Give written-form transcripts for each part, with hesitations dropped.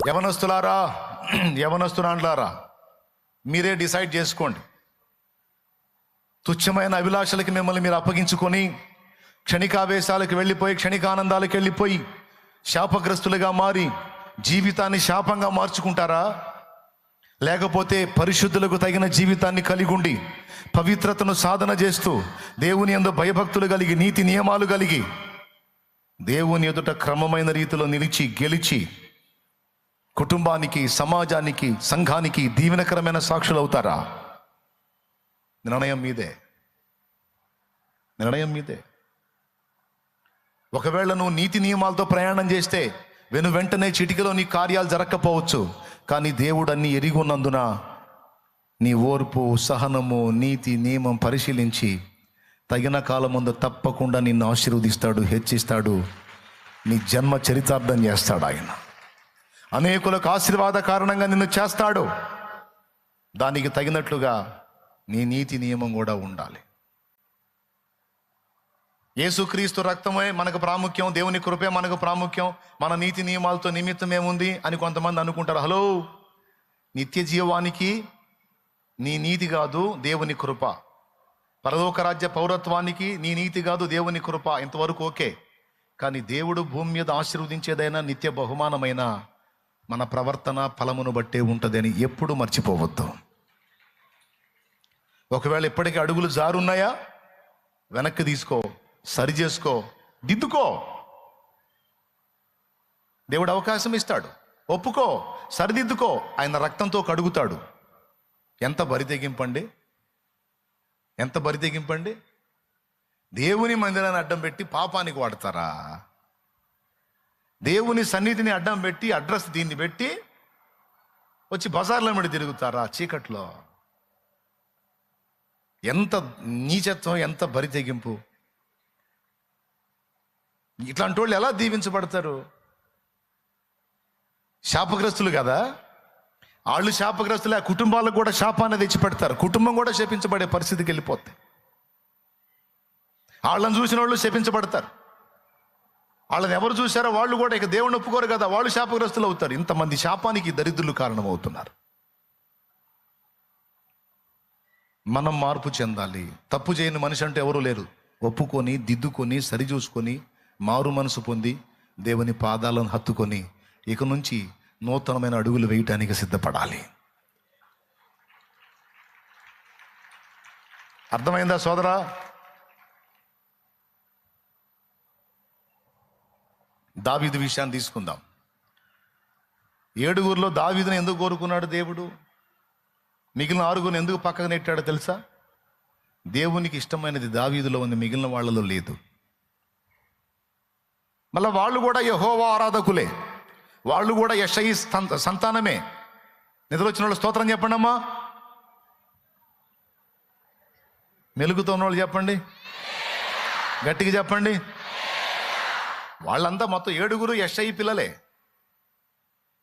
యవనస్తులారా, యవనస్తురాండ్లారా, మీరే డిసైడ్ చేసుకోండి. తుచ్చమైన అభిలాషలకి మిమ్మల్ని మీరు అప్పగించుకొని క్షణికావేశాలకు వెళ్ళిపోయి, క్షణికానందాలకు వెళ్ళిపోయి శాపగ్రస్తులుగా మారి జీవితాన్ని శాపంగా మార్చుకుంటారా? లేకపోతే పరిశుద్ధులకు తగిన జీవితాన్ని కలిగి ఉండి పవిత్రతను సాధన చేస్తూ దేవుని యందు భయభక్తులు కలిగి నీతి నియమాలు కలిగి దేవుని ఎదుట క్రమమైన రీతిలో నిలిచి గెలిచి కుటుంబానికి, సమాజానికి, సంఘానికి దీవెనకరమైన సాక్షులు అవుతారా? నిర్ణయం మీదే, నిర్ణయం మీదే. ఒకవేళ నువ్వు నీతి నియమాలతో ప్రయాణం చేస్తే వెంటనే చిటికలో నీ కార్యాలు జరగకపోవచ్చు. కానీ దేవుడు అన్ని ఎరిగి ఉన్నందున నీ ఓర్పు, సహనము, నీతి నియమం పరిశీలించి తగిన కాలం ముందు తప్పకుండా నిన్ను ఆశీర్వదిస్తాడు, హెచ్చిస్తాడు, నీ జన్మ చరితార్థం చేస్తాడు. ఆయన అనేకులకు ఆశీర్వాద కారణంగా నిన్ను చేస్తాడు. దానికి తగినట్లుగా నీ నీతి నియమం కూడా ఉండాలి. యేసుక్రీస్తు రక్తమే మనకు ప్రాముఖ్యం, దేవుని కృపే మనకు ప్రాముఖ్యం, మన నీతి నియమాలతో నిమిత్తం ఏముంది అని కొంతమంది అనుకుంటారు. హలో, నిత్య జీవానికి నీ నీతి కాదు, దేవుని కృప. పరలోక రాజ్య పౌరత్వానికి నీ నీతి కాదు, దేవుని కృప. ఇంతవరకు ఓకే. కానీ దేవుడు భూమి మీద ఆశీర్వదించేదైనా నిత్య బహుమానమైన మన ప్రవర్తన ఫలమును బట్టే ఉంటుందని ఎప్పుడు మర్చిపోవద్దు. ఒకవేళ ఇప్పటికీ అడుగులు జారున్నాయా, వెనక్కి తీసుకో, సరి చేసుకో, దిద్దుకో. దేవుడు అవకాశం ఇస్తాడు. ఒప్పుకో, సరిదిద్దుకో. ఆయన రక్తంతో కడుగుతాడు. ఎంత బరితెగింపండి, ఎంత బరితెగింపండి. దేవుని మందిరాన్ని అడ్డం పెట్టి పాపానికి వాడతారా? దేవుని సన్నిధిని అడ్డం పెట్టి అడ్రస్ దీన్ని పెట్టి వచ్చి బజార్ల మీద తిరుగుతారా చీకట్లో? ఎంత నీచత్వం, ఎంత బరితెగింపు. ఇట్లాంటి వాళ్ళు ఎలా దీవించబడతారు? శాపగ్రస్తులు కదా వాళ్ళు. శాపగ్రస్తులు ఆ కుటుంబాలకు కూడా శాపాన్ని తెచ్చిపెడతారు. కుటుంబం కూడా శపించబడే పరిస్థితికి వెళ్ళిపోతాయి. వాళ్ళని చూసిన వాళ్ళు శపించబడతారు. వాళ్ళని ఎవరు చూసారో వాళ్ళు కూడా ఇక దేవుని ఒప్పుకోరు కదా, వాళ్ళు శాపగ్రస్తులు అవుతారు. ఇంతమంది శాపానికి దరిద్రులు కారణమవుతున్నారు. మనం మార్పు చెందాలి. తప్పు చేయని మనిషి అంటే ఎవరు లేరు. ఒప్పుకొని, దిద్దుకొని, సరిచూసుకొని, మారు మనసు పొంది దేవుని పాదాలను హత్తుకొని ఇక నుంచి నూతనమైన అడుగులు వేయటానికి సిద్ధపడాలి. అర్థమైందా సోదరా? దావీదు విషయాన్ని తీసుకుందాం. 7 దావీదుని ఎందుకు కోరుకున్నాడు దేవుడు? మిగిలిన 6 ఎందుకు పక్కకు నెట్టాడో తెలుసా? దేవునికి ఇష్టమైనది దావీదులో ఉంది, మిగిలిన వాళ్ళలో లేదు. మళ్ళీ వాళ్ళు కూడా యెహోవా ఆరాధకులే, వాళ్ళు కూడా యెషయి సంతానమే. నిద్ర వచ్చిన వాళ్ళు స్తోత్రం చెప్పండి అమ్మా. మెలుగుతో ఉన్న వాళ్ళు చెప్పండి, గట్టిగా చెప్పండి. వాళ్ళంతా మొత్తం 7 యెషయి పిల్లలే.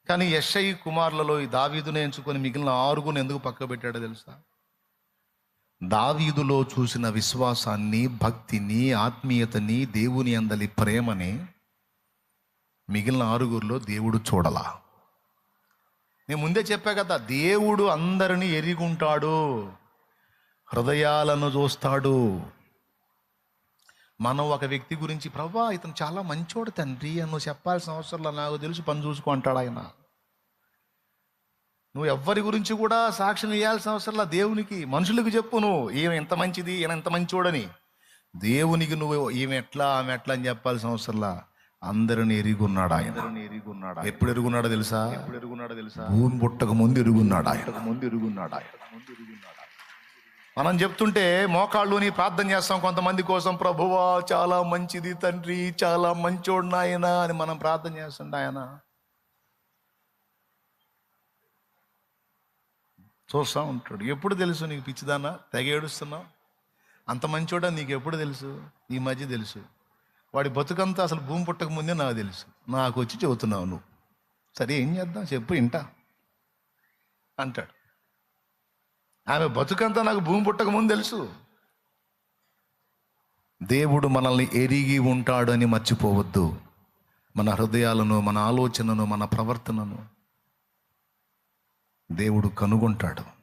కానీ యెషయి కుమారులలో ఈ దావీదును ఎంచుకొని మిగిలిన 6 ఎందుకు పక్క పెట్టాడో తెలుసా? దావీదులో చూసిన విశ్వాసాన్ని, భక్తిని, ఆత్మీయతని, దేవుని అందలి ప్రేమని మిగిలిన 6 దేవుడు చూడలా. నేను ముందే చెప్పా కదా, దేవుడు అందరినీ ఎరిగుంటాడు, హృదయాలను చూస్తాడు. మనం ఒక వ్యక్తి గురించి, ప్రభా ఇతను చాలా మంచోడు తండ్రి అని నువ్వు చెప్పాల్సిన అవసరంలో, నాకు తెలుసు పని చూసుకో అంటాడు ఆయన. నువ్వు ఎవ్వరి గురించి కూడా సాక్ష్యం ఇవ్వాల్సిన అవసరంలా. దేవునికి, మనుషులకు చెప్పు నువ్వు ఈమె ఎంత మంచిది, ఈయన ఎంత మంచోడని. దేవునికి నువ్వు ఈమె ఎట్లా, ఆమె ఎట్లా అని చెప్పాల్సిన అవసరంలా. అందరిని ఎరుగున్నాడు ఆయన. ఎప్పుడు ఎరుగున్నాడో తెలుసా? భూమి పుట్టక ముందు ఎరుగున్నాడు ఆయన. మనం చెప్తుంటే మోకాళ్ళుని ప్రార్థన చేస్తాం కొంతమంది కోసం, ప్రభువా చాలా మంచిది తండ్రి, చాలా మంచోడు నాయన అని మనం ప్రార్థన చేస్తుంటే ఆయన చూస్తూ ఉంటాడు. ఎప్పుడు తెలుసు నీకు పిచ్చిదానా, తెగ ఏడుస్తున్నావు? అంత మంచోడా నీకు ఎప్పుడు తెలుసు? ఈ మధ్య తెలుసు. వాడి బతుకంతా అసలు భూమి పుట్టక ముందే నాకు తెలుసు. నాకు వచ్చి చెబుతున్నావు నువ్వు. సరే ఏం చేద్దాం చెప్పు, ఇంటా అంటాడు. ఆమె బతుకంతా నాకు భూమి పుట్టక ముందు తెలుసు. దేవుడు మనల్ని ఎరిగి ఉంటాడు అని మర్చిపోవద్దు. మన హృదయాలను, మన ఆలోచనను, మన ప్రవర్తనను దేవుడు కనుగొంటాడు.